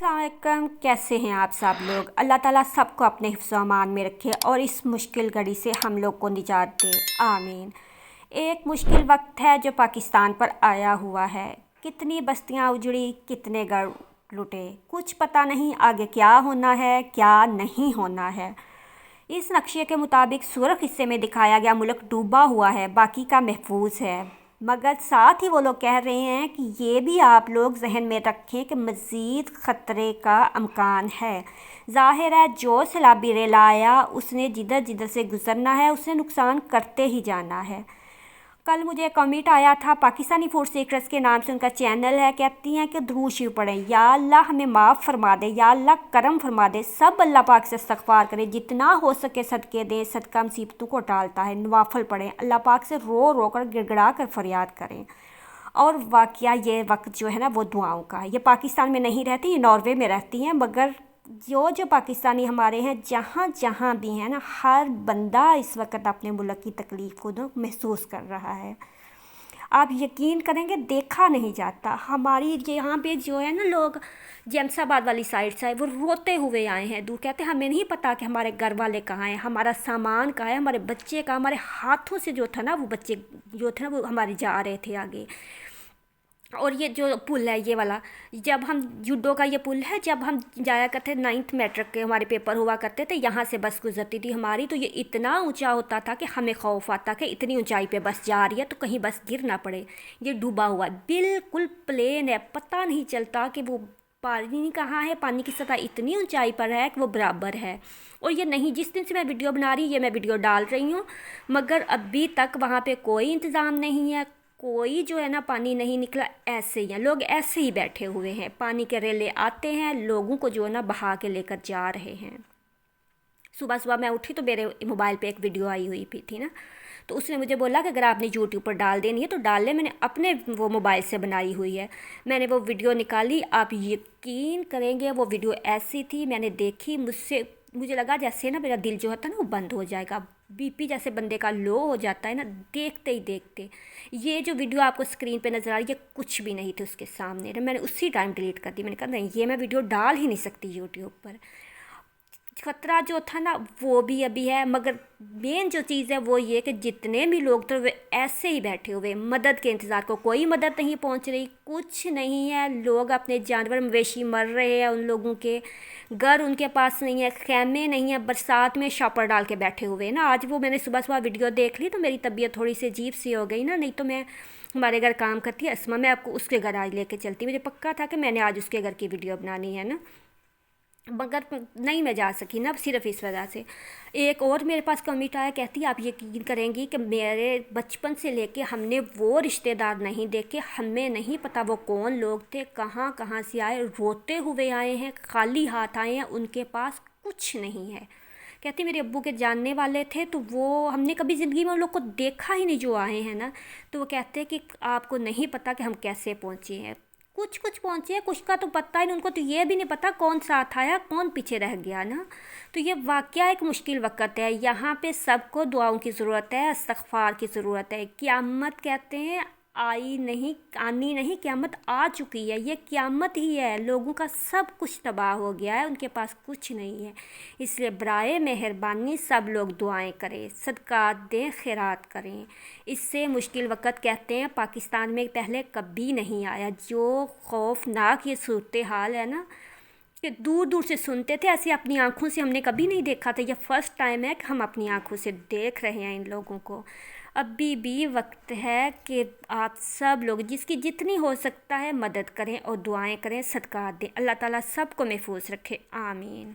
अस्सलाम वालेकुम, कैसे हैं आप सब लोग। अल्लाह ताला सबको अपने हिफ्ज़ अमान में रखे और इस मुश्किल घड़ी से हम लोग को निजात दे, आमीन। एक मुश्किल वक्त है जो पाकिस्तान पर आया हुआ है। कितनी बस्तियां उजड़ी, कितने घर लुटे, कुछ पता नहीं आगे क्या होना है क्या नहीं होना है। इस नक्शे के मुताबिक सुर्ख हिस्से में दिखाया गया मुल्क डूबा हुआ है, बाकी का महफूज है। मगर साथ ही वो लोग कह रहे हैं कि ये भी आप लोग जहन में रखें कि मज़ीद ख़तरे का अमकान है। ज़ाहिर है जो सैलाबी रेल आया उसने जिधर जिधर से गुज़रना है उसने नुकसान करते ही जाना है। कल मुझे कमेंट आया था, पाकिस्तानी फूड सीक्रेट्स के नाम से उनका चैनल है, कहती हैं कि दुरूद शरीफ पढ़ें, या अल्लाह हमें माफ़ फरमा दे, या अल्लाह करम फरमा दे। सब अल्लाह पाक से इस्तग़फ़ार करें, जितना हो सके सदक़े दें, सदका मुसीबतों को टालता है। नवाफिल पढ़ें, अल्लाह पाक से रो रो कर गिड़गिड़ा कर फरियाद करें। और वाक़या ये वक्त जो है ना वो दुआओं का है। ये पाकिस्तान में नहीं रहती, ये नॉर्वे में रहती हैं। मगर जो पाकिस्तानी हमारे हैं जहाँ जहाँ भी हैं ना, हर बंदा इस वक्त अपने मुल्क की तकलीफ़ को ना महसूस कर रहा है। आप यकीन करेंगे देखा नहीं जाता। हमारी यहाँ पे जो है ना लोग जैमसाबाद वाली साइड से वो रोते हुए आए हैं दूर, कहते हैं हमें नहीं पता कि हमारे घर वाले कहाँ हैं, हमारा सामान कहाँ है, हमारे बच्चे कहाँ। हमारे हाथों से जो था ना वो बच्चे जो थे ना वो हमारे जा रहे थे आगे। और ये जो पुल है ये वाला, जब हम जूडो का ये पुल है, जब हम जाया करते 9th मैट्रिक के हमारे पेपर हुआ करते थे, यहाँ से बस गुजरती थी हमारी, तो ये इतना ऊंचा होता था कि हमें खौफ आता कि इतनी ऊंचाई पे बस जा रही है तो कहीं बस गिर ना पड़े। ये डूबा हुआ है, बिल्कुल प्लेन है, पता नहीं चलता कि वो पानी कहाँ है। पानी की सतह इतनी ऊंचाई पर है कि वो बराबर है। और ये नहीं, जिस दिन से मैं वीडियो बना रही, ये मैं वीडियो डाल रही हूँ, मगर अभी तक वहाँ पे कोई इंतज़ाम नहीं है, कोई जो है ना पानी नहीं निकला। ऐसे ही हैं लोग, ऐसे ही बैठे हुए हैं। पानी के रेले आते हैं, लोगों को जो है ना बहा के लेकर जा रहे हैं। सुबह सुबह मैं उठी तो मेरे मोबाइल पे एक वीडियो आई हुई थी ना, तो उसने मुझे बोला कि अगर आपने यूट्यूब पर डाल देनी है तो डाल ले। मैंने अपने वो मोबाइल से बनाई हुई है, मैंने वो वीडियो निकाली। आप यकीन करेंगे वो वीडियो ऐसी थी, मैंने देखी, मुझे लगा जैसे ना मेरा दिल जो होता है ना वो बंद हो जाएगा। बीपी जैसे बंदे का लो हो जाता है ना देखते ही देखते। ये जो वीडियो आपको स्क्रीन पे नज़र आ रही है ये कुछ भी नहीं थी उसके सामने। मैंने उसी टाइम डिलीट कर दी। मैंने कहा नहीं, ये मैं वीडियो डाल ही नहीं सकती यूट्यूब पर। ख़तरा जो था ना वो भी अभी है, मगर मेन जो चीज़ है वो ये कि जितने भी लोग थे वे ऐसे ही बैठे हुए, मदद के इंतज़ार को। कोई मदद नहीं पहुंच रही, कुछ नहीं है। लोग अपने जानवर मवेशी मर रहे हैं, उन लोगों के घर उनके पास नहीं है, खैमे नहीं है, बरसात में शॉपर डाल के बैठे हुए हैं ना। आज वो मैंने सुबह सुबह वीडियो देख ली तो मेरी तबीयत थोड़ी सी अजीब सी हो गई ना। नहीं तो मैं हमारे घर काम करती है अस्मा, मैं आपको उसके घर आज लेके चलती। मुझे पक्का था कि मैंने आज उसके घर की वीडियो बनानी है ना, मगर नहीं मैं जा सकी ना, सिर्फ इस वजह से। एक और मेरे पास कमेंट आया, कहती आप यकीन करेंगी कि मेरे बचपन से लेके हमने वो रिश्तेदार नहीं देखे, हमें नहीं पता वो कौन लोग थे, कहाँ कहाँ से आए, रोते हुए आए हैं, खाली हाथ आए हैं, उनके पास कुछ नहीं है। कहती मेरे अब्बू के जानने वाले थे तो वो हमने कभी ज़िंदगी में उन लोग को देखा ही नहीं जो आए हैं ना। तो वो कहते हैं कि आपको नहीं पता कि हम कैसे पहुँचे हैं। कुछ कुछ पहुँचे हैं, कुछ का तो पता ही नहीं। उनको तो ये भी नहीं पता कौन साथ आया कौन पीछे रह गया ना। तो ये वाकया एक मुश्किल वक़्त है। यहाँ पे सबको दुआओं की ज़रूरत है, इस्तग़फ़ार की ज़रूरत है। क़यामत कहते हैं आनी नहीं, क़यामत आ चुकी है। ये क़यामत ही है। लोगों का सब कुछ तबाह हो गया है, उनके पास कुछ नहीं है। इसलिए बराए मेहरबानी सब लोग दुआएं करें, सदक़ात दें, खैरात करें। इससे मुश्किल वक़्त कहते हैं पाकिस्तान में पहले कभी नहीं आया। जो खौफनाक ये सूरत हाल है ना कि दूर दूर से सुनते थे, ऐसे अपनी आँखों से हमने कभी नहीं देखा था। ये फ़र्स्ट टाइम है कि हम अपनी आँखों से देख रहे हैं इन लोगों को। अभी भी वक्त है कि आप सब लोग जिसकी जितनी हो सकता है मदद करें और दुआएं करें, सदक़ात दें। अल्लाह ताला सबको महफूज रखे, आमीन।